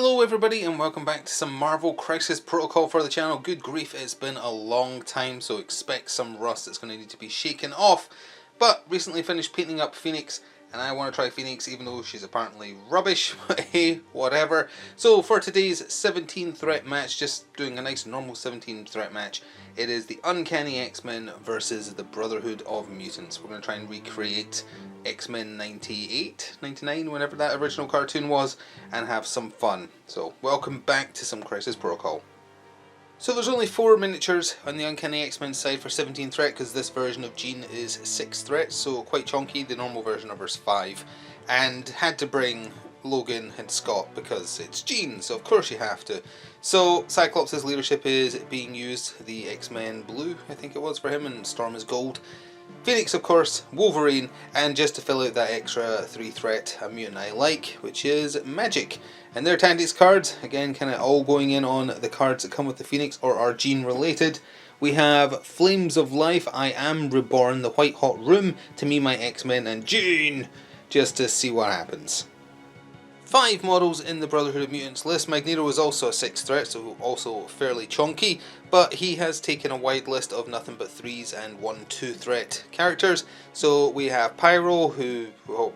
Hello everybody and welcome back to some Marvel Crisis Protocol for the channel. Good grief, it's been a long time, so expect some rust that's going to need to be shaken off. But recently finished painting up Phoenix, and I want to try Phoenix even though she's apparently rubbish, but hey, whatever. So for today's 17 threat match, just doing a nice normal 17 threat match, it is the Uncanny X-Men versus the Brotherhood of Mutants. We're going to try and recreate X-Men 98, 99, whenever that original cartoon was, and have some fun. So welcome back to some Crisis Protocol. So there's only 4 miniatures on the Uncanny X-Men side for 17 threat, because this version of Jean is 6 threat, so quite chunky. The normal version of her is 5, and had to bring Logan and Scott because it's Jean, so of course you have to. So Cyclops' leadership is being used, the X-Men blue I think it was for him, and Storm is gold. Phoenix, of course, Wolverine, and just to fill out that extra 3 threat, a mutant I like, which is Magic. And their tactics cards, again, kind of all going in on the cards that come with the Phoenix or are Jean related. We have Flames of Life, I Am Reborn, the White Hot Room, To Me My X-Men, and Jean, just to see what happens. 5 models in the Brotherhood of Mutants list. Magneto is also a 6 threat, so also fairly chunky, but he has taken a wide list of nothing but 3s and 1/2 threat characters. So we have Pyro, who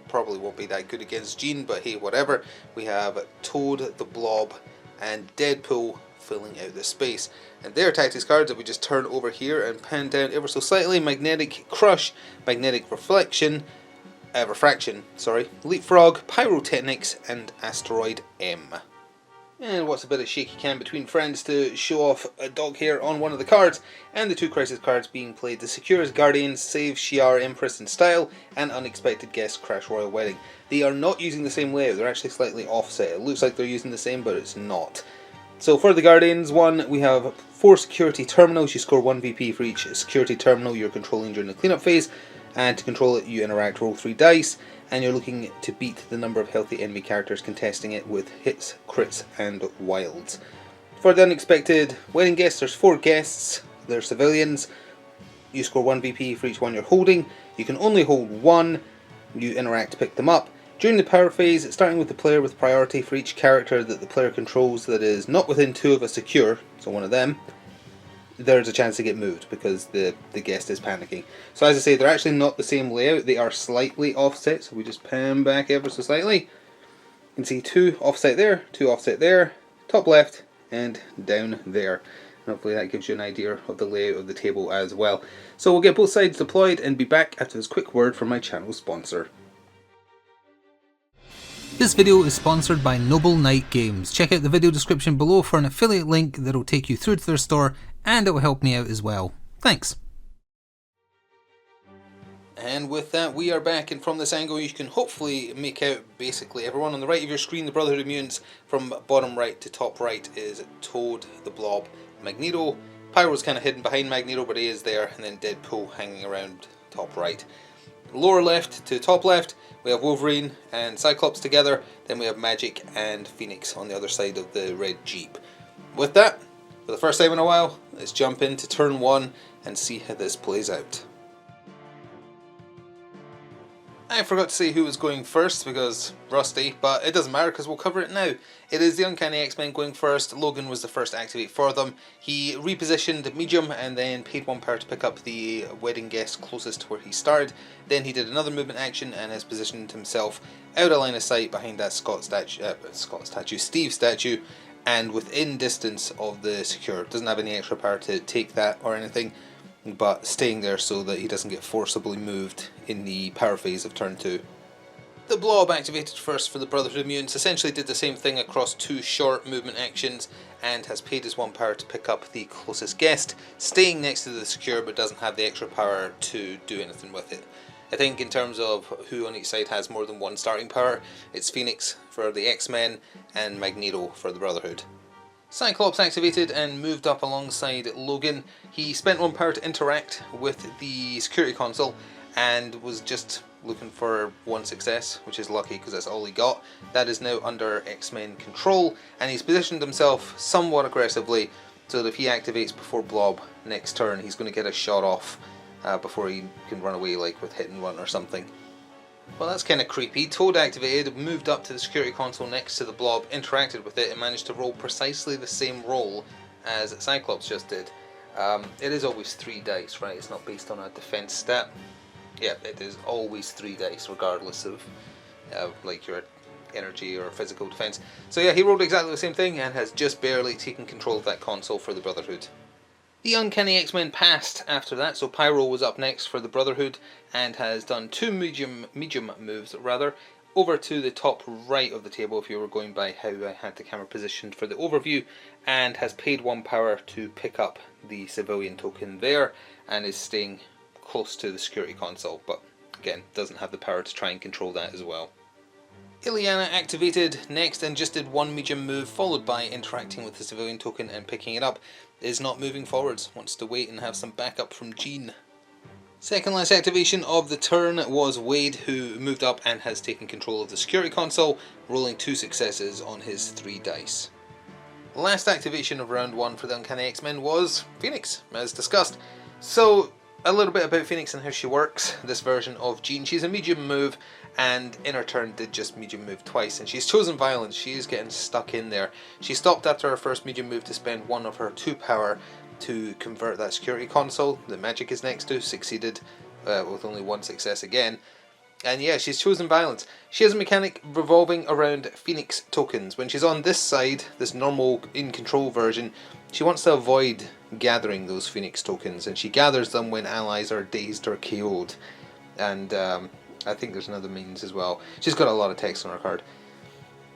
probably won't be that good against Jean, but hey, whatever. We have Toad, the Blob, and Deadpool filling out the space. And their tactics cards that we just turn over here and pan down ever so slightly: Magnetic Crush, Magnetic Refraction, Leapfrog, Pyrotechnics, and Asteroid M. And what's a bit of shaky cam between friends to show off a dog hair on one of the cards, and the 2 Crisis cards being played: the Secures Guardians, Save Shi'ar Empress in Style, and Unexpected Guest Crash Royal Wedding. They are not using the same layout, they're actually slightly offset. It looks like they're using the same, but it's not. So for the Guardians one, we have 4 security terminals. You score 1 VP for each security terminal you're controlling during the cleanup phase. And to control it, you interact, roll 3 dice, and you're looking to beat the number of healthy enemy characters contesting it with hits, crits, and wilds. For the Unexpected Wedding Guests, there's 4 guests. They're civilians. You score 1 VP for each one you're holding. You can only hold 1. You interact to pick them up. During the power phase, starting with the player with priority for each character that the player controls that is not within 2 of a secure, so one of them, there's a chance to get moved because the guest is panicking. So as I say, they're actually not the same layout, they are slightly offset, so we just pan back ever so slightly. You can see 2 offset there, 2 offset there, top left, and down there. And hopefully that gives you an idea of the layout of the table as well. So we'll get both sides deployed and be back after this quick word from my channel sponsor. This video is sponsored by Noble Knight Games. Check out the video description below for an affiliate link that will take you through to their store, and it will help me out as well. Thanks. And with that, we are back, and from this angle you can hopefully make out basically everyone. On the right of your screen, the Brotherhood of Mutants, from bottom right to top right is Toad, the Blob, Magneto. Pyro's kind of hidden behind Magneto, but he is there, and then Deadpool hanging around top right. Lower left to top left, we have Wolverine and Cyclops together, then we have Magic and Phoenix on the other side of the red Jeep. With that, for the first time in a while, let's jump into turn 1 and see how this plays out. I forgot to say who was going first because rusty, but it doesn't matter because we'll cover it now. It is the Uncanny X-Men going first. Logan was the first to activate for them. He repositioned medium and then paid 1 power to pick up the wedding guest closest to where he started. Then he did another movement action and has positioned himself out of line of sight behind that Steve statue, and within distance of the secure. Doesn't have any extra power to take that or anything, but staying there so that he doesn't get forcibly moved in the power phase of turn 2. The Blob activated first for the Brotherhood of Mutants, essentially did the same thing across 2 short movement actions and has paid his 1 power to pick up the closest guest, staying next to the secure but doesn't have the extra power to do anything with it. I think in terms of who on each side has more than 1 starting power, it's Phoenix for the X-Men and Magneto for the Brotherhood. Cyclops activated and moved up alongside Logan. He spent 1 power to interact with the security console and was just looking for 1 success, which is lucky because that's all he got. That is now under X-Men control, and he's positioned himself somewhat aggressively so that if he activates before Blob next turn, he's going to get a shot off before he can run away, like with hit and run or something. Well, that's kind of creepy. Toad activated, moved up to the security console next to the blob, interacted with it, and managed to roll precisely the same roll as Cyclops just did. It is always 3 dice, right? It's not based on a defense stat. Yeah, it is always 3 dice, regardless of like your energy or physical defense. So yeah, he rolled exactly the same thing and has just barely taken control of that console for the Brotherhood. The Uncanny X-Men passed after that, so Pyro was up next for the Brotherhood and has done 2 medium moves rather, over to the top right of the table if you were going by how I had the camera positioned for the overview, and has paid 1 power to pick up the civilian token there and is staying close to the security console, but again doesn't have the power to try and control that as well. Ileana activated next and just did 1 medium move, followed by interacting with the civilian token and picking it up. Is not moving forwards, wants to wait and have some backup from Jean. Second last activation of the turn was Wade, who moved up and has taken control of the security console, rolling 2 successes on his 3 dice. Last activation of round 1 for the Uncanny X-Men was Phoenix, as discussed. So, a little bit about Phoenix and how she works, this version of Jean. She's a medium move, and in her turn did just medium move twice, and she's chosen violence. She is getting stuck in there. She stopped after her first medium move to spend 1 of her 2 power to convert that security console that Magic is next to, succeeded with only 1 success again. And yeah, she's chosen violence. She has a mechanic revolving around Phoenix tokens. When she's on this side, this normal in control version, she wants to avoid gathering those Phoenix tokens, and she gathers them when allies are dazed or KO'd. And I think there's another means as well. She's got a lot of text on her card.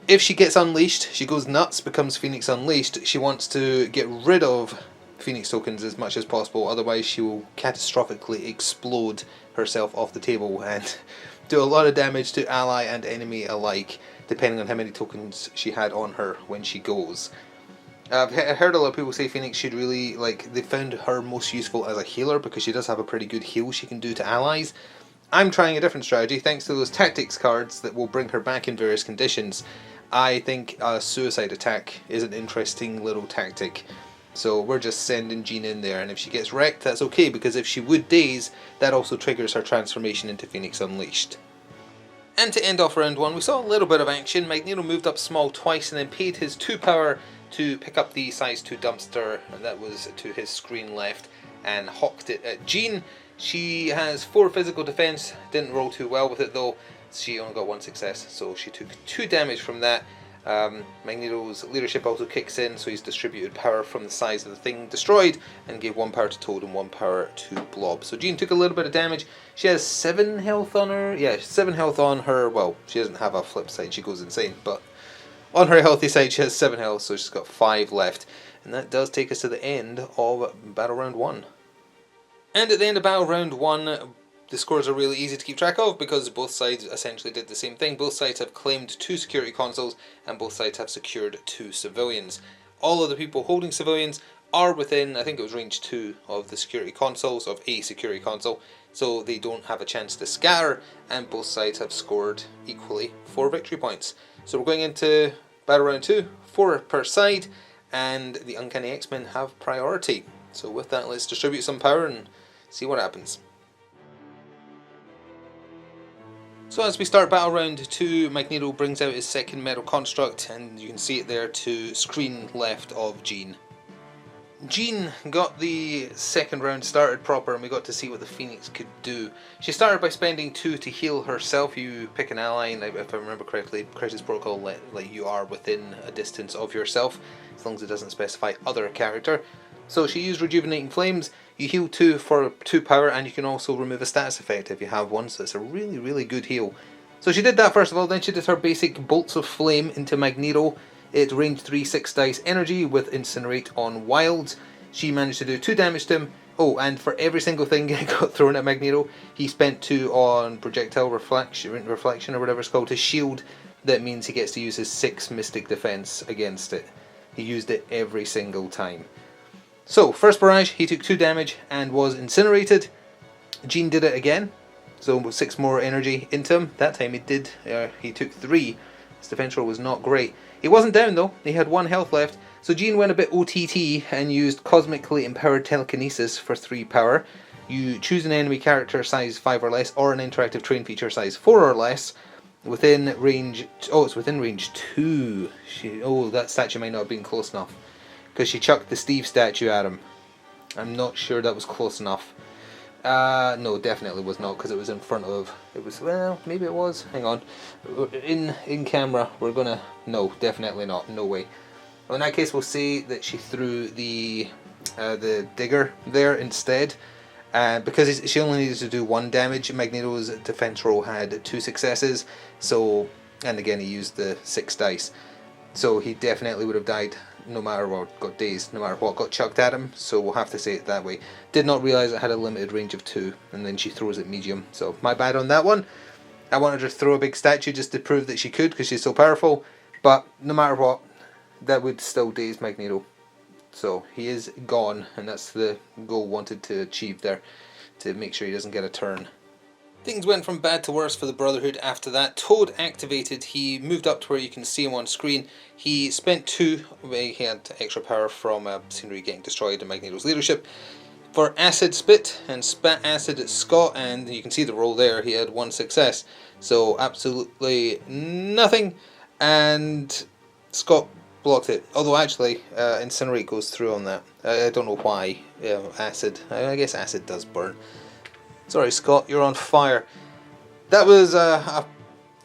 If she gets unleashed, she goes nuts, becomes Phoenix Unleashed. She wants to get rid of Phoenix tokens as much as possible, otherwise she will catastrophically explode herself off the table and do a lot of damage to ally and enemy alike, depending on how many tokens she had on her when she goes. I've heard a lot of people say Phoenix should really, they found her most useful as a healer because she does have a pretty good heal she can do to allies. I'm trying a different strategy thanks to those tactics cards that will bring her back in various conditions. I think a suicide attack is an interesting little tactic. So we're just sending Jean in there, and if she gets wrecked, that's okay, because if she would daze, that also triggers her transformation into Phoenix Unleashed. And to end off round 1, we saw a little bit of action. Magneto moved up small twice and then paid his 2 power to pick up the size 2 dumpster, and that was to his screen left, and hawked it at Jean. She has 4 physical defense, didn't roll too well with it though. She only got 1 success, so she took 2 damage from that. Magneto's leadership also kicks in, so he's distributed power from the size of the thing destroyed and gave 1 power to Toad and 1 power to Blob. So Jean took a little bit of damage. She has 7 health on her. Yeah, 7 health on her. Well, she doesn't have a flip side, she goes insane, but on her healthy side she has 7 health, so she's got 5 left. And that does take us to the end of Battle Round 1. And at the end of Battle Round 1, the scores are really easy to keep track of because both sides essentially did the same thing. Both sides have claimed 2 security consoles and both sides have secured 2 civilians. All of the people holding civilians are within, I think it was range 2 of the security consoles, of a security console, so they don't have a chance to scatter, and both sides have scored equally 4 victory points. So we're going into Battle Round 2, 4 per side, and the Uncanny X-Men have priority. So with that, let's distribute some power and see what happens. So as we start Battle Round 2, Magneto brings out his second metal construct, and you can see it there to screen left of Jean. Jean got the second round started proper, and we got to see what the Phoenix could do. She started by spending 2 to heal herself. You pick an ally, and if I remember correctly, Crisis Protocol let you are within a distance of yourself, as long as it doesn't specify other character. So she used Rejuvenating Flames. You heal 2 for 2 power, and you can also remove a status effect if you have one, so it's a really, really good heal. So she did that first of all, then she did her basic Bolts of Flame into Magneto. It range 3 6 dice energy with Incinerate on Wilds. She managed to do 2 damage to him. Oh, and for every single thing that got thrown at Magneto, he spent 2 on Projectile Reflection or whatever it's called, his shield. That means he gets to use his 6 Mystic Defense against it. He used it every single time. So, first barrage, he took 2 damage and was incinerated. Jean did it again, so 6 more energy into him. That time he took 3. His defense roll was not great. He wasn't down though, he had 1 health left. So Jean went a bit OTT and used Cosmically Empowered Telekinesis for 3 power. You choose an enemy character size 5 or less, or an interactive terrain feature size 4 or less, within range... Oh, it's within range 2. That statue might not have been close enough, because she chucked the Steve statue at him. I'm not sure that was close enough. No, definitely was not, because it was in front of... It was... Well, maybe it was. Hang on. In camera, we're gonna... No, definitely not. No way. Well, in that case, we'll say that she threw the digger there instead. Because she only needed to do 1 damage, Magneto's defense roll had 2 successes. So, and again, he used the 6 dice. So he definitely would have died no matter what, got dazed no matter what got chucked at him. So we'll have to say it that way. Did not realise it had a limited range of 2, and then she throws it medium. So my bad on that one. I wanted her to throw a big statue just to prove that she could, because she's so powerful. But no matter what, that would still daze Magneto. So he is gone, and that's the goal wanted to achieve there, to make sure he doesn't get a turn. Things went from bad to worse for the Brotherhood after that. Toad activated, he moved up to where you can see him on screen. He spent 2, he had extra power from scenery getting destroyed and Magneto's leadership, for acid spit, and spat acid at Scott, and you can see the roll there, he had 1 success. So absolutely nothing, and Scott blocked it. Although actually, Incinerate goes through on that. I don't know why. Acid. I guess acid does burn. Sorry, Scott, you're on fire. That was an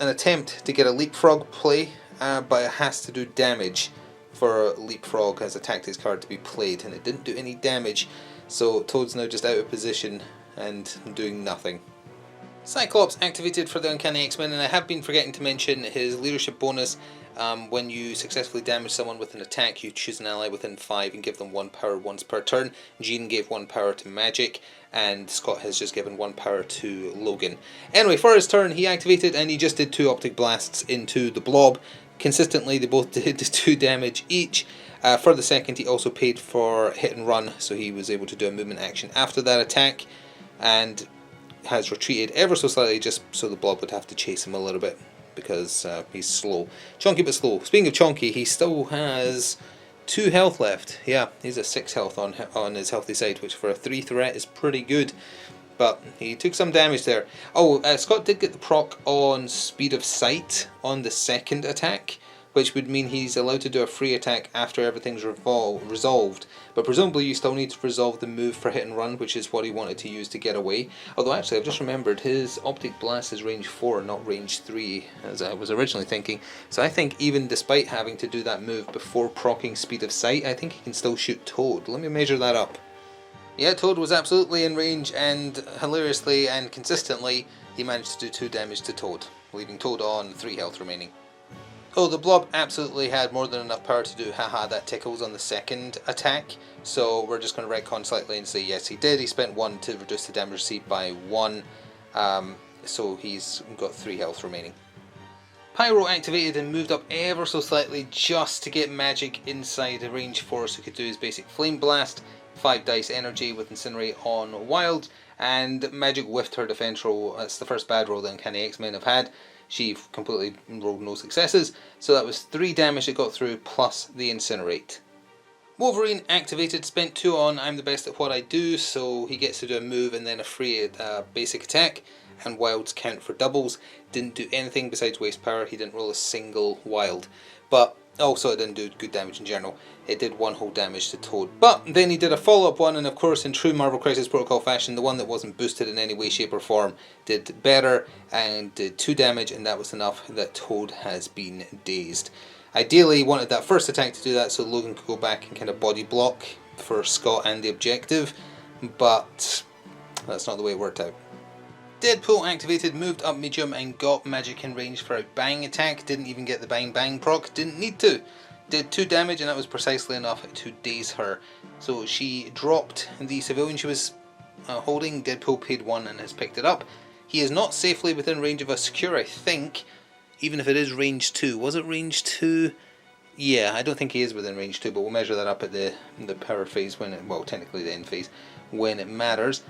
attempt to get a leapfrog play, but it has to do damage for leapfrog as a tactics card to be played, and it didn't do any damage. So Toad's now just out of position and doing nothing. Cyclops activated for the Uncanny X-Men, and I have been forgetting to mention his leadership bonus. When you successfully damage someone with an attack, you choose an ally within 5 and give them 1 power once per turn. Jean gave 1 power to Magic, and Scott has just given 1 power to Logan. Anyway, for his turn, he activated and he just did 2 optic blasts into the blob. Consistently, they both did 2 damage each. For the second, he also paid for hit and run, so he was able to do a movement action after that attack, and has retreated ever so slightly just so the blob would have to chase him a little bit, because he's slow. Chonky but slow. Speaking of Chonky, he still has 2 health left. Yeah, he's a 6 health on his healthy side, which for a 3 threat is pretty good. But he took some damage there. Oh, Scott did get the proc on Speed of Sight on the second attack, which would mean he's allowed to do a free attack after everything's resolved. But presumably you still need to resolve the move for hit and run, which is what he wanted to use to get away. Although actually I've just remembered, his Optic Blast is range 4, not range 3, as I was originally thinking. So I think even despite having to do that move before proccing Speed of Sight, I think he can still shoot Toad. Let me measure that up. Yeah, Toad was absolutely in range, and hilariously and consistently he managed to do 2 damage to Toad, leaving Toad on 3 health remaining. Oh, the blob absolutely had more than enough power to do haha that tickles on the second attack, so we're just going to retcon slightly and say yes he did. He spent 1 to reduce the damage received by 1, so he's got 3 health remaining. Pyro activated and moved up ever so slightly just to get Magic inside range 4 so he could do his basic Flame Blast, 5 dice energy with Incinerate on Wild, and Magic whiffed her defense roll. That's the first bad roll that Uncanny X-Men have had. She completely rolled no successes, so that was 3 damage it got through plus the Incinerate. Wolverine activated, spent 2 on I'm the best at what I do, so he gets to do a move and then a free basic attack, and Wilds count for doubles. Didn't do anything besides waste power, he didn't roll a single Wild. But also it didn't do good damage in general. It did 1 whole damage to Toad. But then he did a follow-up one, and of course in true Marvel Crisis Protocol fashion, the one that wasn't boosted in any way, shape or form did better and did 2 damage, and that was enough that Toad has been dazed. Ideally he wanted that first attack to do that so Logan could go back and kind of body block for Scott and the objective, but that's not the way it worked out. Deadpool activated, moved up medium and got Magic in range for a bang attack. Didn't even get the bang bang proc, didn't need to. Did 2 damage, and that was precisely enough to daze her. So she dropped the civilian she was holding. Deadpool paid 1 and has picked it up. He is not safely within range of a secure, I think, even if it is range 2. Was it range 2? Yeah, I don't think he is within range 2, but we'll measure that up at the power phase when it, well, technically the end phase, when it matters.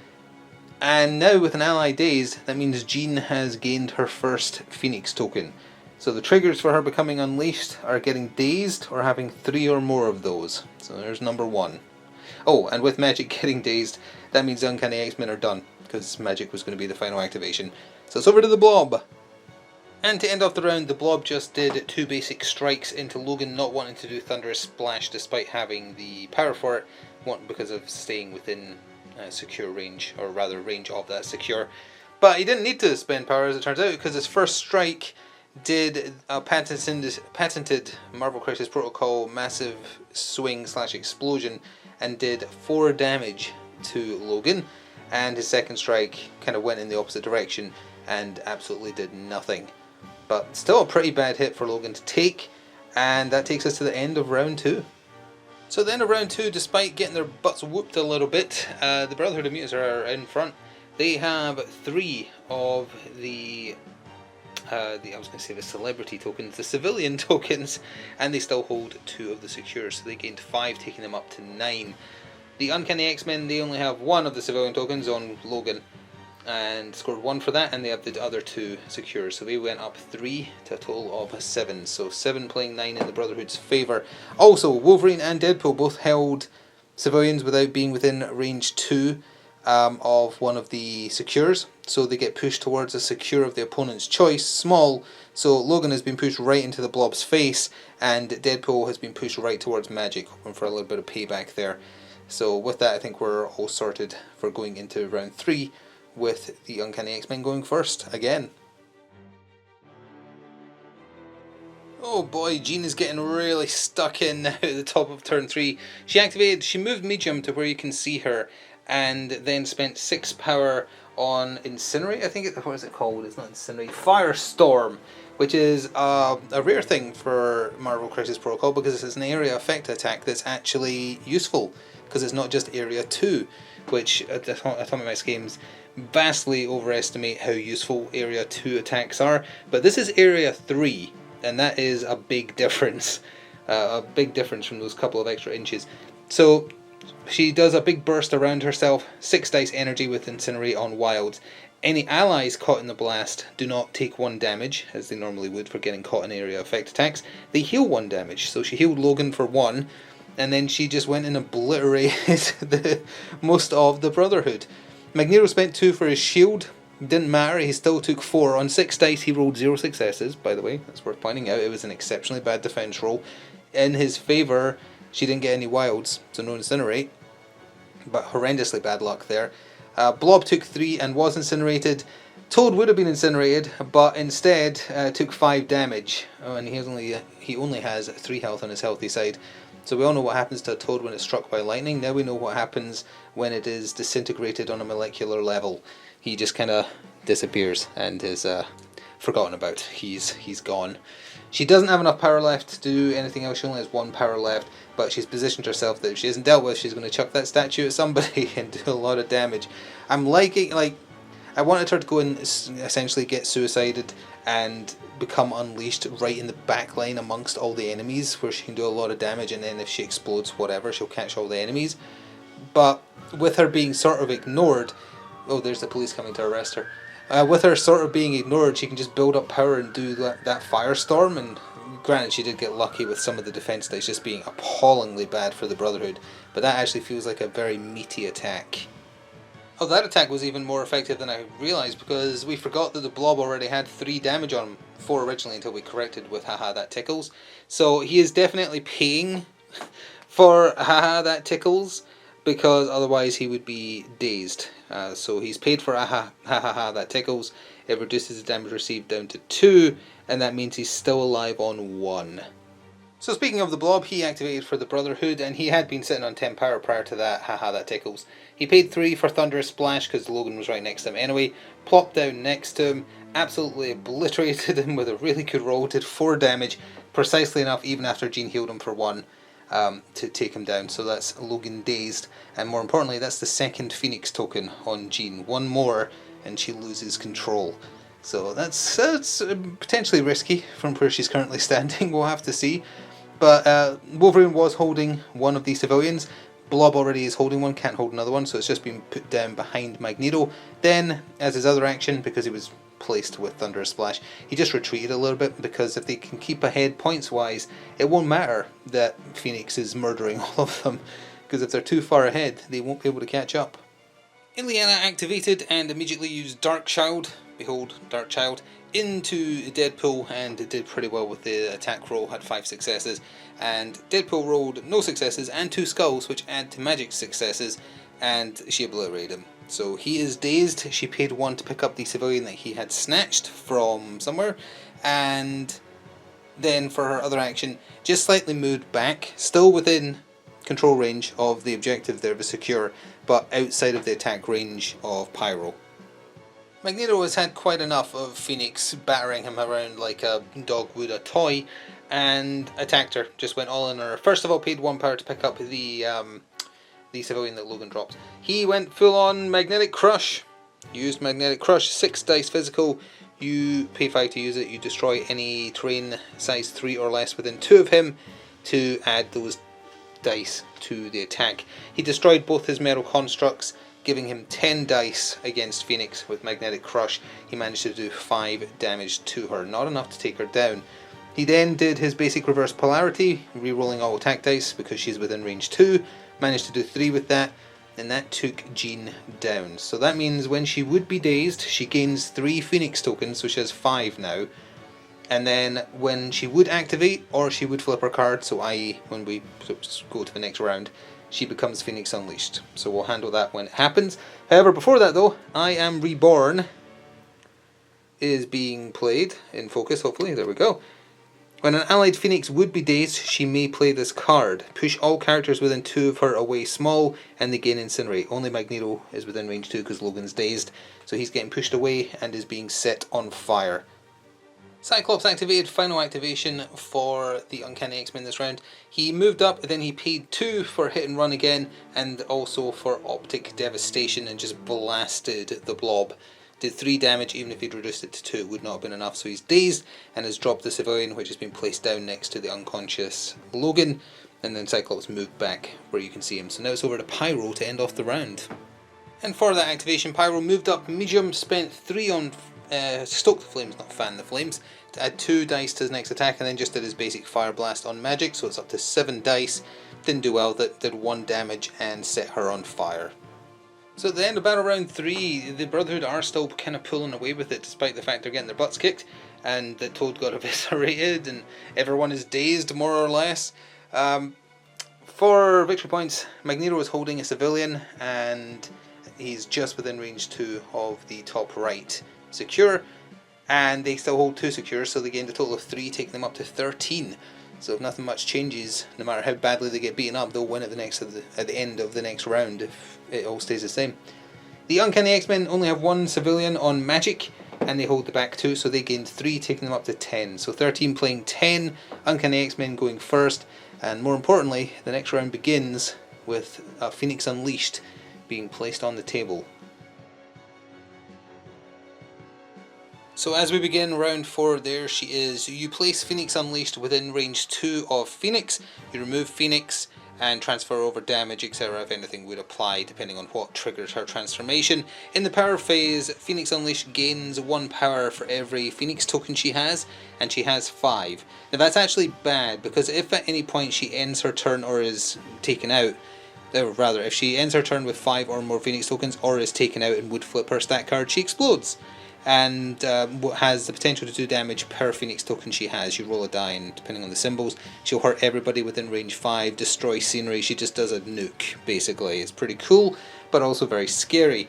And now with an ally dazed, that means Jean has gained her first Phoenix token. So the triggers for her becoming unleashed are getting dazed or having 3 or more of those. So there's number 1. Oh, and with Magic getting dazed, that means the Uncanny X-Men are done, because magic was going to be the final activation. So it's over to the Blob. And to end off the round, the Blob just did 2 basic strikes into Logan, not wanting to do Thunderous Splash despite having the power for it, because of staying within secure range, or rather range of that secure. But he didn't need to spend power, as it turns out, because his first strike did a patented Marvel Crisis Protocol massive swing/explosion and did 4 damage to Logan, and his second strike kind of went in the opposite direction and absolutely did nothing. But still a pretty bad hit for Logan to take, and that takes us to the end of round 2. So at the end of round 2, despite getting their butts whooped a little bit, the Brotherhood of Mutants are in front. They have 3 of the celebrity tokens, the civilian tokens, and they still hold 2 of the secure, so they gained 5, taking them up to 9. The Uncanny X-Men, they only have 1 of the civilian tokens on Logan, and scored 1 for that, and they have the other 2 secure, so they went up 3 to a total of 7. So 7 playing 9 in the Brotherhood's favour. Also, Wolverine and Deadpool both held civilians without being within range 2 of one of the secures, so they get pushed towards a secure of the opponent's choice, small. So Logan has been pushed right into the Blob's face, and Deadpool has been pushed right towards Magic, hoping for a little bit of payback there. So with that, I think we're all sorted for going into round 3, with the Uncanny X-Men going first again. Oh boy, Jean is getting really stuck in now at the top of turn 3. She moved medium to where you can see her, and then spent 6 power on Incinerate, I think what is it called? It's not Incinerate, Firestorm, which is a rare thing for Marvel Crisis Protocol, because it's an area effect attack that's actually useful, because it's not just area 2, which Atomic Mass games vastly overestimate how useful area 2 attacks are, but this is area 3, and that is a big difference. A big difference from those couple of extra inches. So she does a big burst around herself, 6 dice energy with Incinerate on Wilds. Any allies caught in the blast do not take 1 damage, as they normally would for getting caught in area effect attacks. They heal 1 damage, so she healed Logan for 1, and then she just went and obliterated most of the Brotherhood. Magneto spent 2 for his shield. Didn't matter, he still took 4. On 6 dice he rolled 0 successes, by the way. That's worth pointing out. It was an exceptionally bad defense roll. In his favour, she didn't get any wilds, so no Incinerate. But horrendously bad luck there. Blob took 3 and was incinerated. Toad would have been incinerated, but instead took 5 damage. Oh, and he only has 3 health on his healthy side. So we all know what happens to a toad when it's struck by lightning. Now we know what happens when it is disintegrated on a molecular level. He just kind of disappears and is forgotten about. He's gone. She doesn't have enough power left to do anything else. She only has 1 power left, but she's positioned herself that if she isn't dealt with, she's going to chuck that statue at somebody and do a lot of damage. I'm liking, I wanted her to go and essentially get suicided and become unleashed right in the back line amongst all the enemies, where she can do a lot of damage, and then if she explodes whatever, she'll catch all the enemies. But with her being sort of ignored, oh, there's the police coming to arrest her. With her sort of being ignored, she can just build up power and do that firestorm, and granted she did get lucky with some of the defense dice just being appallingly bad for the Brotherhood, but that actually feels like a very meaty attack. Oh, that attack was even more effective than I realised, because we forgot that the Blob already had 3 damage on him, 4 originally until we corrected with haha that tickles. So he is definitely paying for haha that tickles, because otherwise he would be dazed. So he's paid for haha that tickles. It reduces his damage received down to 2, and that means he's still alive on 1. So speaking of the Blob, he activated for the Brotherhood, and he had been sitting on 10 power prior to that, haha that tickles. He paid 3 for Thunderous Splash because Logan was right next to him anyway, plopped down next to him, absolutely obliterated him with a really good roll, did 4 damage, precisely enough even after Jean healed him for 1 to take him down. So that's Logan dazed, and more importantly that's the second Phoenix token on Jean. 1 more and she loses control. So that's potentially risky from where she's currently standing, we'll have to see. But Wolverine was holding 1 of these civilians. Blob already is holding 1, can't hold another one, so it's just been put down behind Magneto. Then, as his other action, because he was placed with Thunderous Splash, he just retreated a little bit, because if they can keep ahead points-wise, it won't matter that Phoenix is murdering all of them, because if they're too far ahead, they won't be able to catch up. Ileana activated and immediately used Dark Child, behold Dark Child, into Deadpool, and it did pretty well with the attack roll, had 5 successes, and Deadpool rolled no successes and 2 skulls, which add to Magic's successes, and she obliterated him. So he is dazed. She paid 1 to pick up the civilian that he had snatched from somewhere, and then for her other action, just slightly moved back, still within control range of the objective there, the secure, but outside of the attack range of Pyro. Magneto has had quite enough of Phoenix battering him around like a dog would a toy, and attacked her. Just went all in on her. First of all, paid 1 power to pick up the civilian that Logan dropped. He went full on Magnetic Crush. Used Magnetic Crush, 6 dice physical. You pay 5 to use it. You destroy any terrain size 3 or less within 2 of him to add those dice to the attack. He destroyed both his metal constructs, giving him 10 dice against Phoenix with Magnetic Crush. He managed to do 5 damage to her, not enough to take her down. He then did his basic reverse polarity, re-rolling all attack dice because she's within range 2, managed to do 3 with that, and that took Jean down. So that means when she would be dazed, she gains 3 Phoenix tokens, so she has 5 now. And then when she would activate, or she would flip her card, so i.e. when we go to the next round, she becomes Phoenix Unleashed. So we'll handle that when it happens. However, before that though, I Am Reborn is being played in focus, hopefully. There we go. When an allied Phoenix would be dazed, she may play this card. Push all characters within 2 of her away small, and they gain Incinerate. Only Magneto is within range 2 because Logan's dazed, so he's getting pushed away and is being set on fire. Cyclops activated, final activation for the Uncanny X-Men this round. He moved up, then he paid 2 for hit and run again, and also for optic devastation, and just blasted the blob. Did 3 damage. Even if he'd reduced it to 2, it would not have been enough, so he's dazed and has dropped the civilian, which has been placed down next to the unconscious Logan, and then Cyclops moved back where you can see him. So now it's over to Pyro to end off the round. And for that activation, Pyro moved up medium, spent 3 on stoke the flames, not fan the flames, to add 2 dice to his next attack, and then just did his basic fire blast on Magic, so it's up to 7 dice. Didn't do well, that did 1 damage and set her on fire. So at the end of battle round 3, the Brotherhood are still kind of pulling away with it, despite the fact they're getting their butts kicked, and that Toad got eviscerated, and everyone is dazed more or less. For victory points, Magneto is holding a civilian, and he's just within range 2 of the top right secure, and they still hold 2 secures, so they gained a total of 3, taking them up to 13. So if nothing much changes, no matter how badly they get beaten up, they'll win at the end of the next round if it all stays the same. The Uncanny X-Men only have 1 civilian on Magic, and they hold the back 2, so they gained 3, taking them up to 10. So 13 playing 10, Uncanny X-Men going first, and more importantly, the next round begins with Phoenix Unleashed being placed on the table. So as we begin round 4, there she is. You place Phoenix Unleashed within range 2 of Phoenix. You remove Phoenix and transfer over damage, etc. if anything would apply, depending on what triggers her transformation. In the power phase, Phoenix Unleashed gains 1 power for every Phoenix token she has, and she has 5. Now that's actually bad, because if at any point she ends her turn or is taken out, or rather, if she ends her turn with 5 or more Phoenix tokens or is taken out and would flip her stat card, she explodes. And has the potential to do damage per Phoenix token she has. You roll a die, and depending on the symbols, she'll hurt everybody within range 5, destroy scenery. She just does a nuke, basically. It's pretty cool, but also very scary.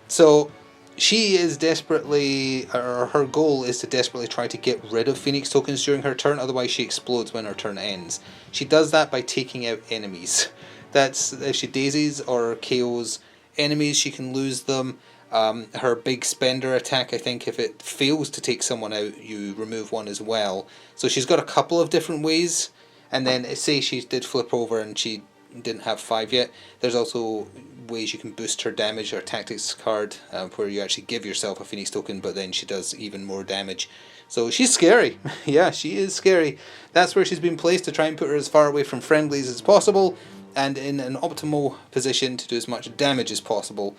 So she is desperately, or her goal is to desperately try to get rid of Phoenix tokens during her turn, otherwise she explodes when her turn ends. She does that by taking out enemies. That's if she daisies or KOs enemies, she can lose them. Her big spender attack, I think if it fails to take someone out, you remove 1 as well. So she's got a couple of different ways. And then say she did flip over and she didn't have 5 yet, there's also ways you can boost her damage, or tactics card, where you actually give yourself a Phoenix token, but then she does even more damage. So she's scary. Yeah, she is scary. That's where she's been placed, to try and put her as far away from friendlies as possible, and in an optimal position to do as much damage as possible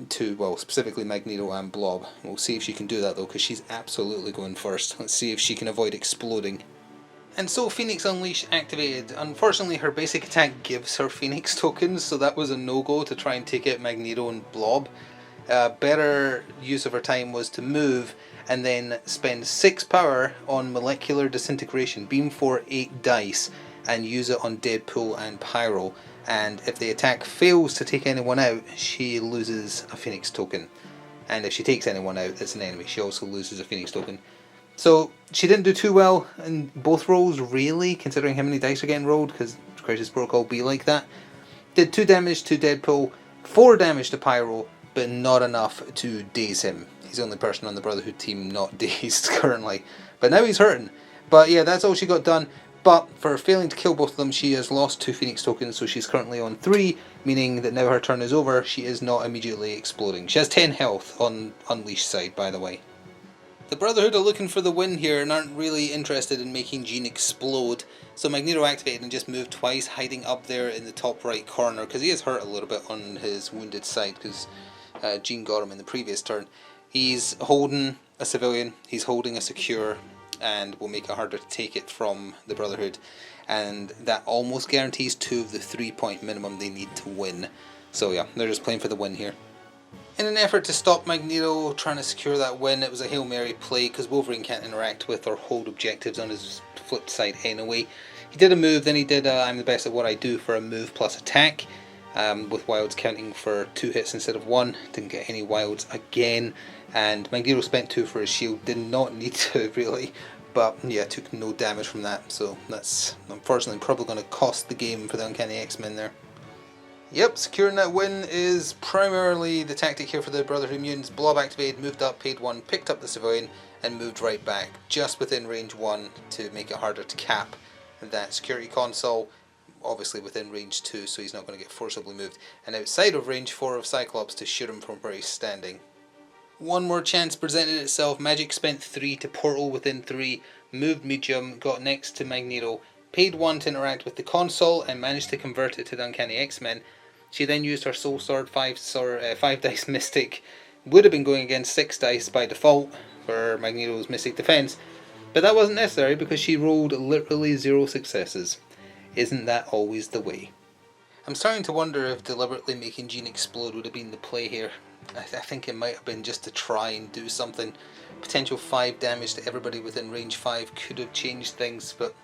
to, well, specifically Magneto and Blob. We'll see if she can do that though, because she's absolutely going first. Let's see if she can avoid exploding. And so Phoenix Unleash activated. Unfortunately, her basic attack gives her Phoenix tokens, so that was a no-go to try and take out Magneto and Blob. Better use of her time was to move and then spend 6 power on Molecular Disintegration, beam for 8 dice, and use it on Deadpool and Pyro. And if the attack fails to take anyone out, she loses a Phoenix token. And if she takes anyone out that's an enemy, she also loses a Phoenix token. So she didn't do too well in both rolls, really, considering how many dice are getting rolled, because Crisis Protocol be like that. Did 2 damage to Deadpool, 4 damage to Pyro, but not enough to daze him. He's the only person on the Brotherhood team not dazed currently. But now he's hurting. But yeah, that's all she got done. But for failing to kill both of them, she has lost 2 Phoenix tokens, so she's currently on 3, meaning that now her turn is over, she is not immediately exploding. She has 10 health on Unleash side, by the way. The Brotherhood are looking for the win here and aren't really interested in making Jean explode, so Magneto activated and just moved twice, hiding up there in the top right corner, because he is hurt a little bit on his wounded side, because Jean got him in the previous turn. He's holding a civilian, he's holding a secure, and will make it harder to take it from the Brotherhood, and that almost guarantees 2 of the 3-point minimum they need to win. So yeah, they're just playing for the win here. In an effort to stop Magneto trying to secure that win, it was a Hail Mary play because Wolverine can't interact with or hold objectives on his flip side anyway. He did a move, then he did I'm the best at what I do for a move plus attack, with wilds counting for 2 hits instead of 1. Didn't get any wilds again, and Magneto spent 2 for his shield. Did not need to really, but yeah, took no damage from that, so that's unfortunately probably going to cost the game for the Uncanny X-Men there. Yep, securing that win is primarily the tactic here for the Brotherhood of Mutants. Blob activated, moved up, paid 1, picked up the civilian, and moved right back, just within range 1 to make it harder to cap that security console. Obviously within range 2, so he's not going to get forcibly moved. And outside of range 4 of Cyclops to shoot him from where he's standing. One more chance presented itself. Magic spent 3 to portal within 3, moved medium, got next to Magneto, paid 1 to interact with the console, and managed to convert it to the Uncanny X-Men. She then used her Soul Sword 5 dice Mystic. Would have been going against 6 dice by default for Magneto's Mystic Defense, but that wasn't necessary because she rolled literally 0 successes. Isn't that always the way? I'm starting to wonder if deliberately making Jean explode would have been the play here. I think it might have been just to try and do something. Potential 5 damage to everybody within range 5 could have changed things, but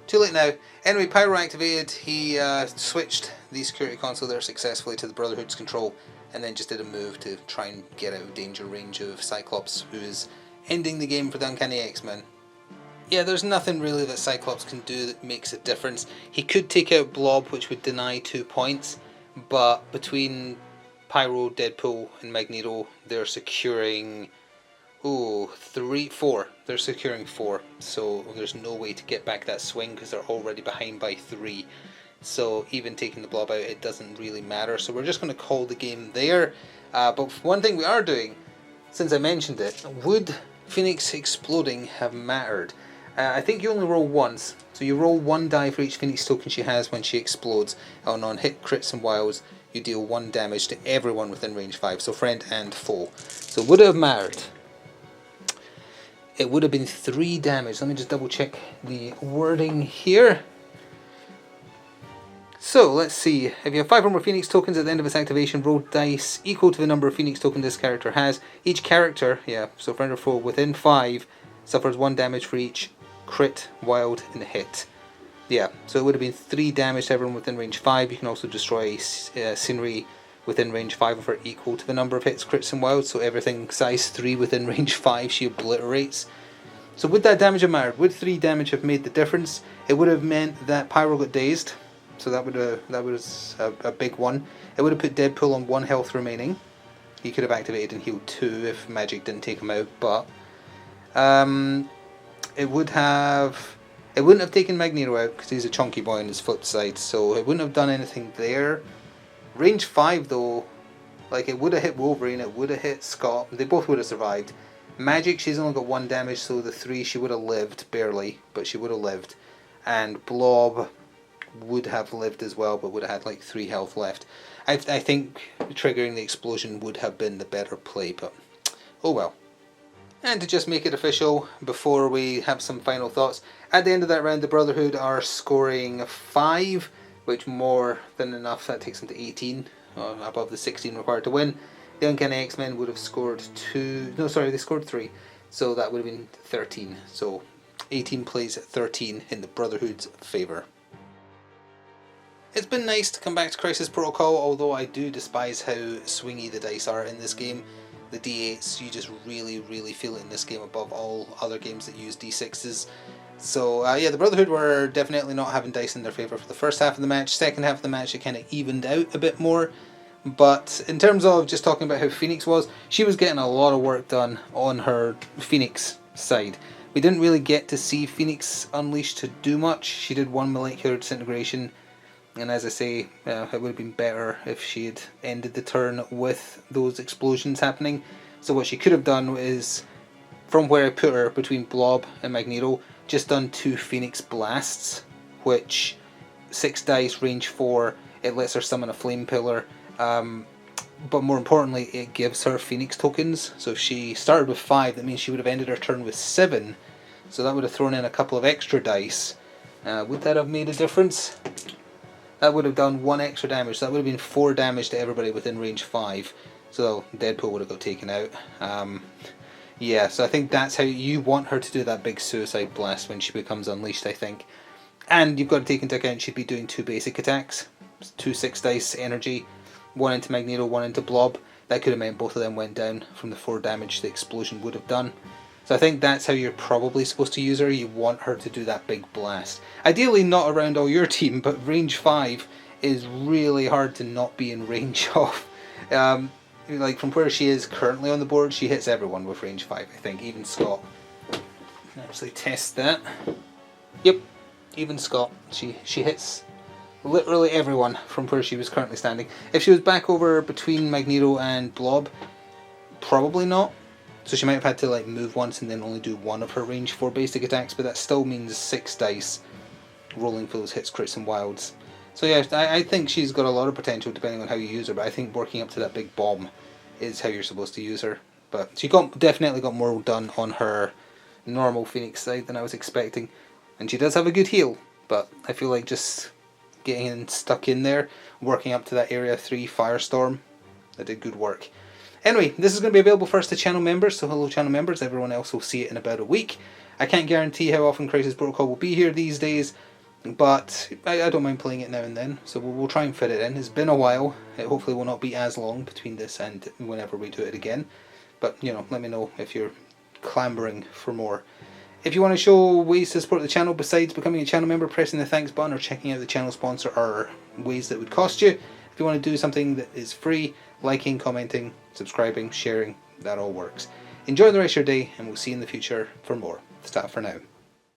too late now. Anyway, Pyro activated, he switched the security console there successfully to the Brotherhood's control, and then just did a move to try and get out of danger range of Cyclops, who is ending the game for the Uncanny X-Men. Yeah, there's nothing really that Cyclops can do that makes a difference. He could take out Blob, which would deny 2 points, but between Pyro, Deadpool, and Magneto, they're securing 4. They're securing 4, so there's no way to get back that swing because they're already behind by 3. So even taking the Blob out, it doesn't really matter. So we're just going to call the game there. But one thing we are doing, since I mentioned it, would Phoenix exploding have mattered? I think you only roll once, so you roll 1 die for each Phoenix token she has when she explodes, and on hit, crits, and wilds, you deal 1 damage to everyone within range 5, so friend and foe. So would it have mattered? It would have been 3 damage. Let me just double check the wording here. So let's see. If you have 5 or more Phoenix tokens at the end of its activation, roll dice equal to the number of Phoenix tokens this character has. Each character, so friend or foe within 5, suffers 1 damage for each crit, wild, and hit. Yeah, so it would have been 3 damage to everyone within range 5. You can also destroy scenery within range 5 of her equal to the number of hits, crits, and wilds, so everything size 3 within range 5 she obliterates. So would that damage have mattered? Would 3 damage have made the difference? It would have meant that Pyro got dazed, so that was a big one. It would have put Deadpool on 1 health remaining. He could have activated and healed 2 if magic didn't take him out, but it wouldn't have taken Magneto out because he's a chunky boy on his flip side, so it wouldn't have done anything there. Range 5 though, like it would have hit Wolverine, it would have hit Scott, they both would have survived. Magic, she's only got 1 damage, so the 3 she would have lived, barely, but she would have lived. And Blob would have lived as well, but would have had like 3 health left. I think triggering the explosion would have been the better play, but oh well. And to just make it official, before we have some final thoughts, at the end of that round the Brotherhood are scoring 5, which more than enough, that takes them to 18, above the 16 required to win. The Uncanny X-Men would have scored 2, no sorry, they scored 3, so that would have been 13. So 18 plays 13 in the Brotherhood's favour. It's been nice to come back to Crisis Protocol, although I do despise how swingy the dice are in this game. The D8s, you just really feel it in this game above all other games that use D6s. So yeah, the Brotherhood were definitely not having dice in their favour for the first half of the match. Second half of the match it kind of evened out a bit more. But in terms of just talking about how Phoenix was, she was getting a lot of work done on her Phoenix side. We didn't really get to see Phoenix Unleashed to do much. She did one molecular disintegration, and as I say, it would have been better if she had ended the turn with those explosions happening. So what she could have done is, from where I put her between Blob and Magneto, just done 2 Phoenix Blasts, which 6 dice, range 4, it lets her summon a Flame Pillar, but more importantly it gives her Phoenix tokens. So if she started with 5, that means she would have ended her turn with 7, so that would have thrown in a couple of extra dice. Would that have made a difference? That would have done 1 extra damage, so that would have been 4 damage to everybody within range 5. So Deadpool would have got taken out. Yeah, so I think that's how you want her to do that big suicide blast when she becomes unleashed, I think. And you've got to take into account she'd be doing 2 basic attacks. 2 6 dice energy, 1 into Magneto, 1 into Blob. That could have meant both of them went down from the 4 damage the explosion would have done. So I think that's how you're probably supposed to use her. You want her to do that big blast. Ideally not around all your team, but range 5 is really hard to not be in range of. Like from where she is currently on the board, she hits everyone with range 5, I think. Even Scott. Actually test that. Yep, even Scott. She hits literally everyone from where she was currently standing. If she was back over between Magneto and Blob, probably not. So she might have had to like move once and then only do 1 of her range 4 basic attacks, but that still means 6 dice rolling for those hits, crits and wilds. So yeah, I think she's got a lot of potential depending on how you use her, but I think working up to that big bomb is how you're supposed to use her. But she definitely got more done on her normal Phoenix side than I was expecting. And she does have a good heal, but I feel like just getting stuck in there, working up to that Area 3 Firestorm, that did good work. Anyway, this is going to be available first to channel members, so hello channel members, everyone else will see it in about a week. I can't guarantee how often Crisis Protocol will be here these days, but I don't mind playing it now and then, so we'll try and fit it in. It's been a while, it hopefully will not be as long between this and whenever we do it again, but you know, let me know if you're clamouring for more. If you want to show ways to support the channel besides becoming a channel member, pressing the thanks button or checking out the channel sponsor are ways that would cost you. If you want to do something that is free, liking, commenting, subscribing, sharing, that all works. Enjoy the rest of your day, and we'll see you in the future for more. Ta for now.